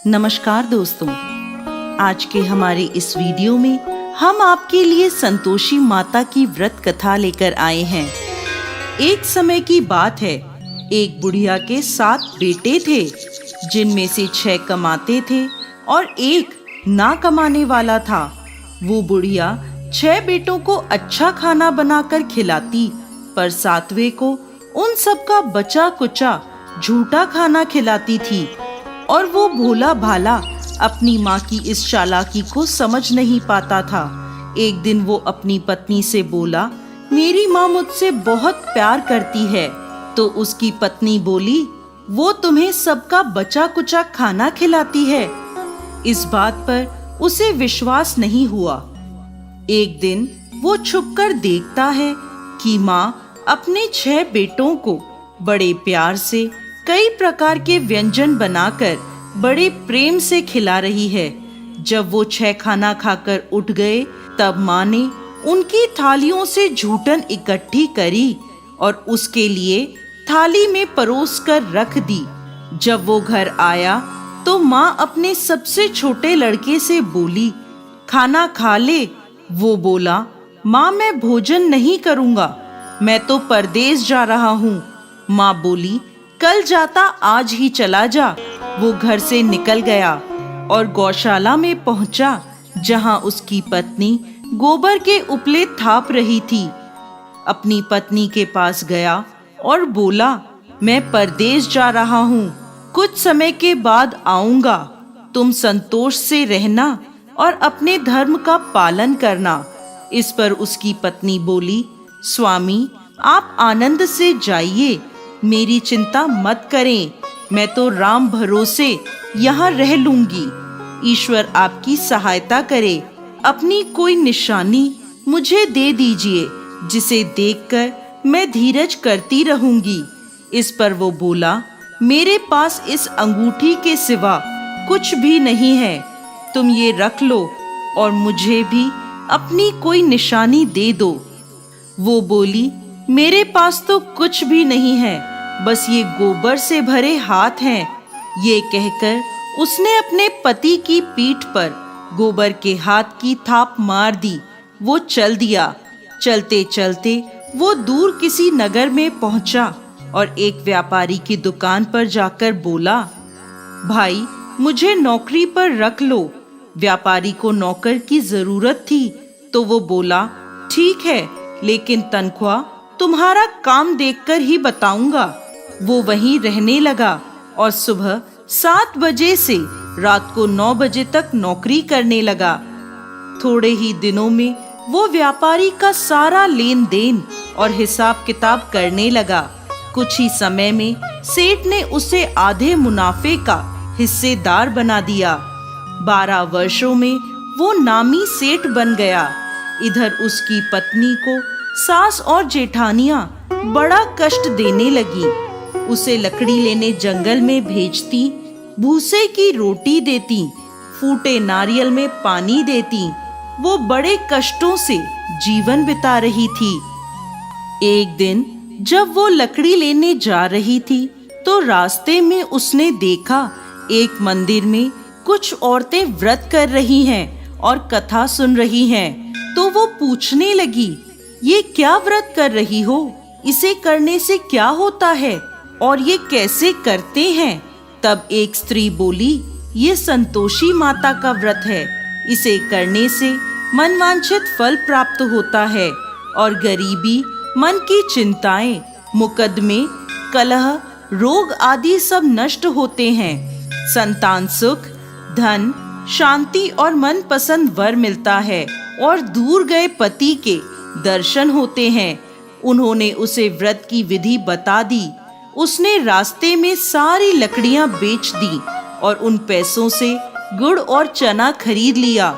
नमस्कार दोस्तों, आज के हमारे इस वीडियो में हम आपके लिए संतोषी माता की व्रत कथा लेकर आए हैं। एक समय की बात है, एक बुढ़िया के 7 बेटे थे, जिनमें से 6 कमाते थे और एक ना कमाने वाला था। वो बुढ़िया 6 बेटों को अच्छा खाना बनाकर खिलाती, पर 7वें को उन सब का बचा कुचा झूठा खाना खिलाती थी। और वो भोला भाला अपनी माँ की इस चालाकी को समझ नहीं पाता था। एक दिन वो अपनी पत्नी से बोला, मेरी माँ मुझसे बहुत प्यार करती है। तो उसकी पत्नी बोली, वो तुम्हें सबका बचा कुचा खाना खिलाती है। इस बात पर उसे विश्वास नहीं हुआ। एक दिन वो छुपकर देखता है कि माँ अपने 6 बेटों को बड़े प्यार से कई प्रकार के व्यंजन बनाकर बड़े प्रेम से खिला रही है। जब वो 6 खाना खाकर उठ गए, तब माँ ने उनकी थालियों से झूठन इकट्ठी करी और उसके लिए थाली में परोस कर रख दी। जब वो घर आया तो माँ अपने सबसे छोटे लड़के से बोली, खाना खा ले। वो बोला, माँ मैं भोजन नहीं करूँगा, मैं तो परदेश जा रहा हूँ। माँ बोली, कल जाता आज ही चला जा। वो घर से निकल गया और गौशाला में पहुंचा, जहां उसकी पत्नी गोबर के उपले थाप रही थी। अपनी पत्नी के पास गया और बोला, मैं परदेश जा रहा हूँ, कुछ समय के बाद आऊंगा। तुम संतोष से रहना और अपने धर्म का पालन करना। इस पर उसकी पत्नी बोली, स्वामी आप आनंद से जाइए, मेरी चिंता मत करें, मैं तो राम भरोसे यहाँ रह लूंगी। ईश्वर आपकी सहायता करे। अपनी कोई निशानी मुझे दे दीजिए, जिसे देखकर मैं धीरज करती रहूंगी। इस पर वो बोला, मेरे पास इस अंगूठी के सिवा कुछ भी नहीं है, तुम ये रख लो और मुझे भी अपनी कोई निशानी दे दो। वो बोली, मेरे पास तो कुछ भी नहीं है, बस ये गोबर से भरे हाथ हैं। ये कहकर उसने अपने पति की पीठ पर गोबर के हाथ की थाप मार दी। वो चल दिया। चलते चलते वो दूर किसी नगर में पहुंचा और एक व्यापारी की दुकान पर जाकर बोला, भाई मुझे नौकरी पर रख लो। व्यापारी को नौकर की जरूरत थी, तो वो बोला, ठीक है, लेकिन तनख्वाह तुम्हारा काम देखकर ही बताऊंगा। वो वहीं रहने लगा और सुबह 7 बजे से रात को 9 बजे तक नौकरी करने लगा। थोड़े ही दिनों में वो व्यापारी का सारा लेन देन और हिसाब किताब करने लगा। कुछ ही समय में सेठ ने उसे आधे मुनाफे का हिस्सेदार बना दिया। 12 वर्षों में वो नामी सेठ बन गया। इधर उसकी पत्नी को सास और जेठानियां बड़ा कष्ट देने लगी। उसे लकड़ी लेने जंगल में भेजती, भूसे की रोटी देती, फूटे नारियल में पानी देती। वो बड़े कष्टों से जीवन बिता रही थी। एक दिन जब वो लकड़ी लेने जा रही थी, तो रास्ते में उसने देखा एक मंदिर में कुछ औरतें व्रत कर रही हैं और कथा सुन रही हैं। तो वो पूछने लगी, ये क्या व्रत कर रही हो? इसे करने से क्या होता है और ये कैसे करते हैं? तब एक स्त्री बोली, ये संतोषी माता का व्रत है, इसे करने से मनवांछित फल प्राप्त होता है और गरीबी, मन की चिंताएं, मुकदमे, कलह, रोग आदि सब नष्ट होते हैं। संतान सुख, धन, शांति और मनपसंद वर मिलता है और दूर गए पति के दर्शन होते हैं। उन्होंने उसे व्रत की विधि बता दी। उसने रास्ते में सारी लकड़ियां बेच दी और उन पैसों से गुड़ और चना खरीद लिया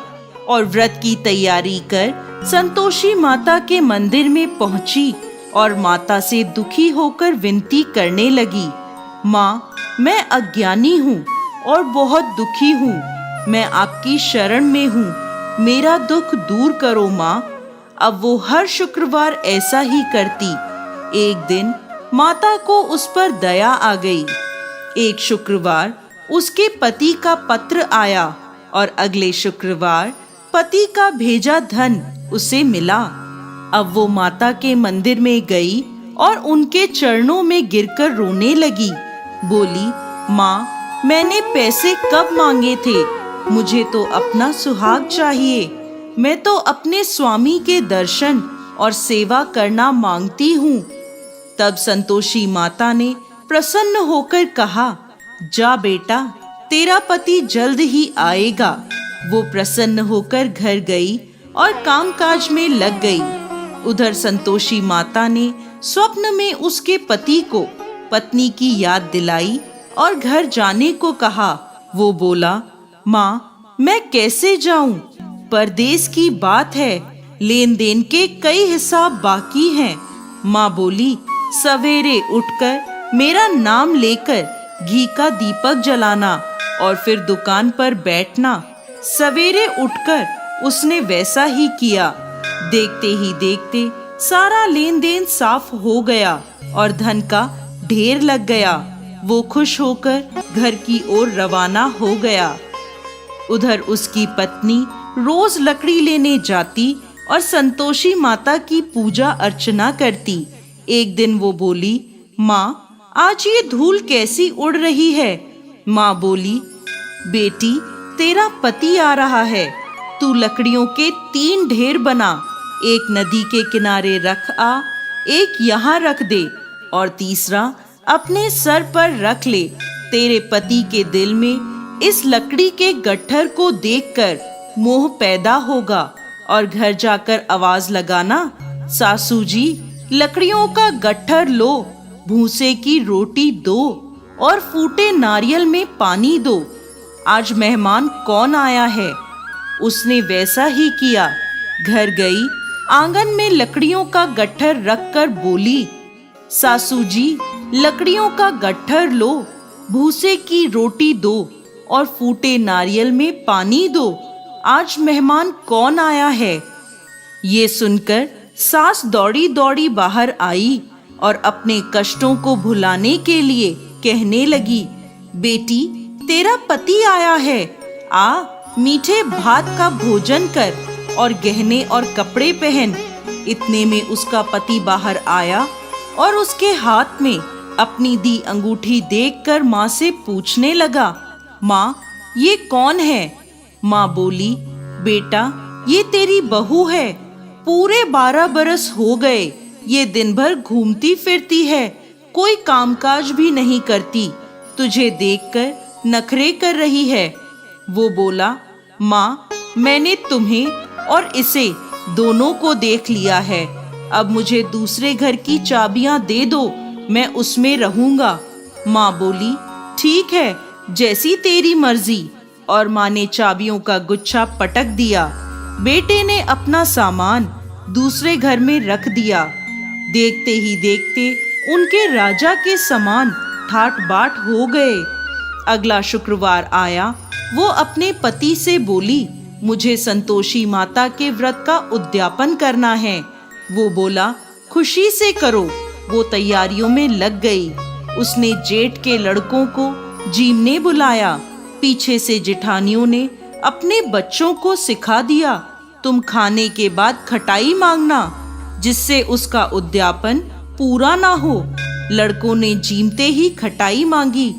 और व्रत की तैयारी कर संतोषी माता के मंदिर में पहुंची और माता से दुखी होकर विनती करने लगी, माँ मैं अज्ञानी हूँ और बहुत दुखी हूँ, मैं आपकी शरण में हूँ, मेरा दुख दूर करो माँ। अब वो हर शुक्रवार ऐसा ही करती। एक दिन माता को उस पर दया आ गई। एक शुक्रवार उसके पति का पत्र आया और अगले शुक्रवार पति का भेजा धन उसे मिला। अब वो माता के मंदिर में गई और उनके चरणों में गिरकर रोने लगी। बोली, माँ, मैंने पैसे कब मांगे थे? मुझे तो अपना सुहाग चाहिए। मैं तो अपने स्वामी के दर्शन और सेवा करना मांगती हूँ। तब संतोषी माता ने प्रसन्न होकर कहा, जा बेटा, तेरा पति जल्द ही आएगा। वो प्रसन्न होकर घर गई और कामकाज में लग गई। उधर संतोषी माता ने स्वप्न में उसके पति को पत्नी की याद दिलाई और घर जाने को कहा। वो बोला, माँ, मैं कैसे जाऊं? परदेश की बात है, लेन देन के कई हिसाब बाकी हैं। माँ बोली, सवेरे उठकर मेरा नाम लेकर घी का दीपक जलाना और फिर दुकान पर बैठना। सवेरे उठकर उसने वैसा ही किया। देखते ही देखते सारा लेन देन साफ हो गया और धन का ढेर लग गया। वो खुश होकर घर की ओर रवाना हो गया। उधर उसकी पत्नी रोज लकड़ी लेने जाती और संतोषी माता की पूजा अर्चना करती। एक दिन वो बोली, माँ, आज ये धूल कैसी उड़ रही है? माँ बोली, बेटी, तेरा पति आ रहा है। तू लकड़ियों के 3 ढेर बना, एक नदी के किनारे रख आ, एक यहाँ रख दे और तीसरा अपने सर पर रख ले। तेरे पति के दिल में इस लकड़ी के गट्ठर को देखकर मोह पैदा होगा और घर जाकर आवाज लगाना, सासू जी, लकड़ियों का गट्ठर लो, भूसे की रोटी दो और फूटे नारियल में पानी दो। आज मेहमान कौन आया है? उसने वैसा ही किया। घर गई, आंगन में लकड़ियों का गट्ठर रखकर बोली, सासू जी, लकड़ियों का गट्ठर लो, भूसे की रोटी दो और फूटे नारियल में पानी दो। आज मेहमान कौन आया है? ये सुनकर सास दौड़ी दौड़ी बाहर आई और अपने कष्टों को भुलाने के लिए कहने लगी, बेटी, तेरा पति आया है। आ, मीठे भात का भोजन कर और गहने और कपड़े पहन। इतने में उसका पति बाहर आया और उसके हाथ में अपनी दी अंगूठी देखकर माँ से पूछने लगा, माँ, ये कौन है? माँ बोली, बेटा, ये तेरी बहू है। पूरे 12 बरस हो गए ये दिन भर घूमती फिरती है, कोई कामकाज भी नहीं करती। तुझे देखकर नखरे कर रही है। वो बोला, माँ, मैंने तुम्हें और इसे दोनों को देख लिया है। अब मुझे दूसरे घर की चाबियां दे दो, मैं उसमें रहूंगा। माँ बोली, ठीक है, जैसी तेरी मर्जी। और माँ ने चाबियों का गुच्छा पटक दिया। बेटे ने अपना सामान दूसरे घर में रख दिया। देखते ही देखते उनके राजा के समान ठाट बाट हो गए। अगला शुक्रवार आया। वो अपने पति से बोली, मुझे संतोषी माता के व्रत का उद्यापन करना है। वो बोला, खुशी से करो। वो तैयारियों में लग गई। उसने जेठ के लड़कों को जीमने बुलाया। पीछे से जेठानियों ने अपने बच्चों को सिखा दिया, तुम खाने के बाद खटाई मांगना, जिससे उसका उद्यापन पूरा ना हो। लड़कों ने जीमते ही खटाई मांगी।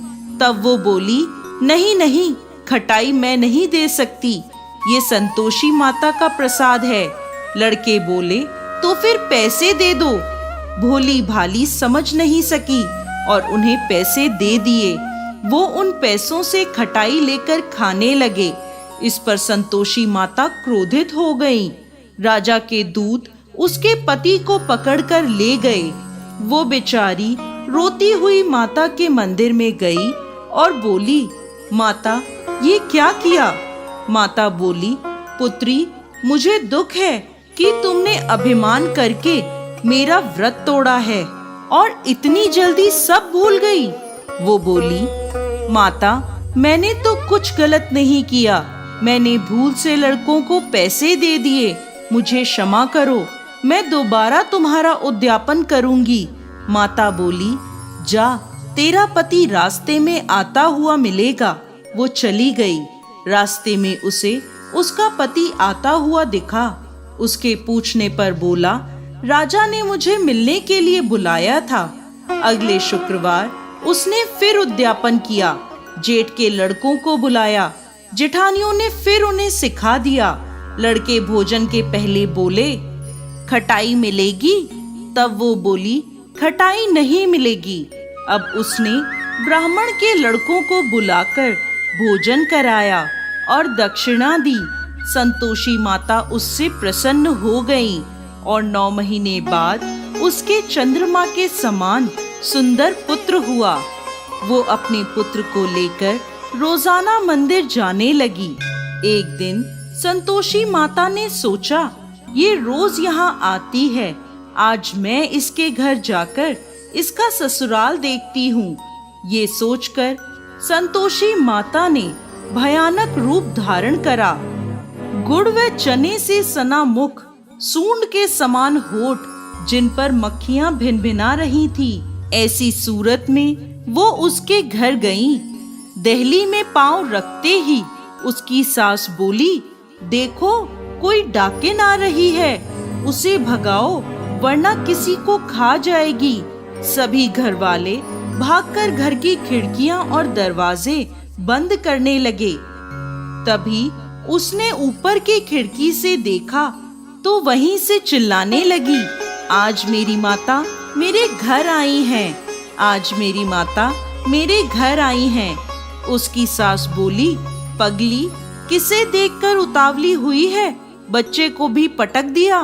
तब वो बोली, नहीं नहीं, खटाई मैं नहीं दे सकती, ये संतोषी माता का प्रसाद है। लड़के बोले, तो फिर पैसे दे दो। भोली भाली समझ नहीं सकी और उन्हें पैसे दे दिए। वो उन पैसों से खटाई लेकर खाने लगे। इस पर संतोषी माता क्रोधित हो गईं। राजा के दूत उसके पति को पकड़कर ले गए। वो बेचारी रोती हुई माता के मंदिर में गई और बोली, माता, ये क्या किया? माता बोली, पुत्री, मुझे दुख है कि तुमने अभिमान करके मेरा व्रत तोड़ा है और इतनी जल्दी सब भूल गई। वो बोली, माता, मैंने तो कुछ गलत नहीं किया। मैंने भूल से लड़कों को पैसे दे दिए। मुझे क्षमा करो, मैं दोबारा तुम्हारा उद्यापन करूंगी। माता बोली, जा, तेरा पति रास्ते में आता हुआ मिलेगा। वो चली गई। रास्ते में उसे उसका पति आता हुआ दिखा। उसके पूछने पर बोला, राजा ने मुझे मिलने के लिए बुलाया था। अगले शुक्रवार उसने फिर उद्यापन किया। जेठ के लड़कों को बुलाया। जेठानियों ने फिर उन्हें सिखा दिया। लड़के भोजन के पहले बोले, खटाई मिलेगी? तब वो बोली, खटाई नहीं मिलेगी। अब उसने ब्राह्मण के लड़कों को बुलाकर भोजन कराया और दक्षिणा दी। संतोषी माता उससे प्रसन्न हो गई और 9 महीने बाद उसके चंद्रमा के समान सुंदर पुत्र हुआ। वो अपने पुत्र को लेकर रोजाना मंदिर जाने लगी। एक दिन संतोषी माता ने सोचा, ये रोज यहाँ आती है, आज मैं इसके घर जाकर इसका ससुराल देखती हूँ। ये सोचकर संतोषी माता ने भयानक रूप धारण करा। गुड़ व चने से सना मुख, सूंड के समान होठ, जिन पर मक्खियां भिनभिना रही थी, ऐसी सूरत में वो उसके घर गईं। दहली में पांव रखते ही उसकी सास बोली, देखो कोई डाकिन आ रही है, उसे भगाओ वरना किसी को खा जाएगी। सभी घर वाले भागकर घर की खिड़कियां और दरवाजे बंद करने लगे। तभी उसने ऊपर की खिड़की से देखा तो वहीं से चिल्लाने लगी, आज मेरी माता मेरे घर आई हैं, आज मेरी माता मेरे घर आई हैं। उसकी सास बोली, पगली, किसे देखकर उतावली हुई है, बच्चे को भी पटक दिया।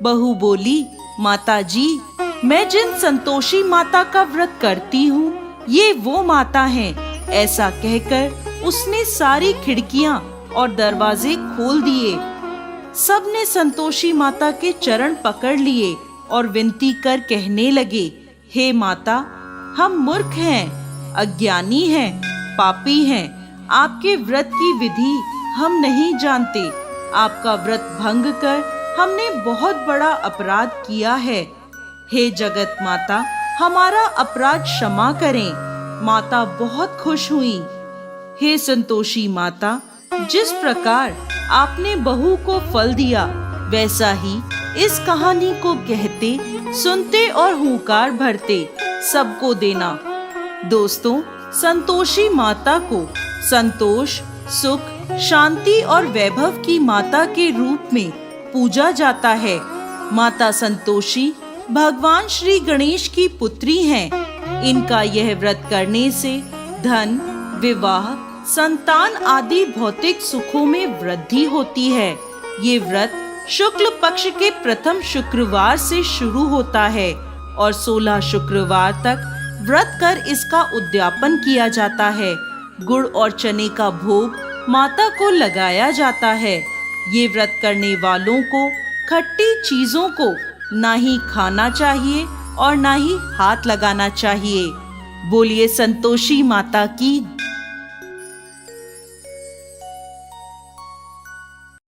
बहू बोली, माता जी, मैं जिन संतोषी माता का व्रत करती हूँ, ये वो माता हैं। ऐसा कहकर उसने सारी खिड़कियां और दरवाजे खोल दिए। सबने संतोषी माता के चरण पकड़ लिए और विनती कर कहने लगे, हे माता, हम मूर्ख हैं, अज्ञानी हैं, पापी हैं। आपके व्रत की विधि हम नहीं जानते। आपका व्रत भंग कर हमने बहुत बड़ा अपराध किया है। हे जगत माता, हमारा अपराध क्षमा करें। माता बहुत खुश हुई। हे संतोषी माता, जिस प्रकार आपने बहू को फल दिया, वैसा ही इस कहानी को कहते, सुनते और हुंकार भरते सबको देना। दोस्तों, संतोषी माता को संतोष, सुख, शांति और वैभव की माता के रूप में पूजा जाता है। माता संतोषी भगवान श्री गणेश की पुत्री हैं। इनका यह व्रत करने से धन, विवाह, संतान आदि भौतिक सुखों में वृद्धि होती है। ये व्रत शुक्ल पक्ष के प्रथम शुक्रवार से शुरू होता है और 16 शुक्रवार तक व्रत कर इसका उद्यापन किया जाता है। गुड़ और चने का भोग माता को लगाया जाता है। ये व्रत करने वालों को खट्टी चीजों को ना ही खाना चाहिए और ना ही हाथ लगाना चाहिए। बोलिए संतोषी माता की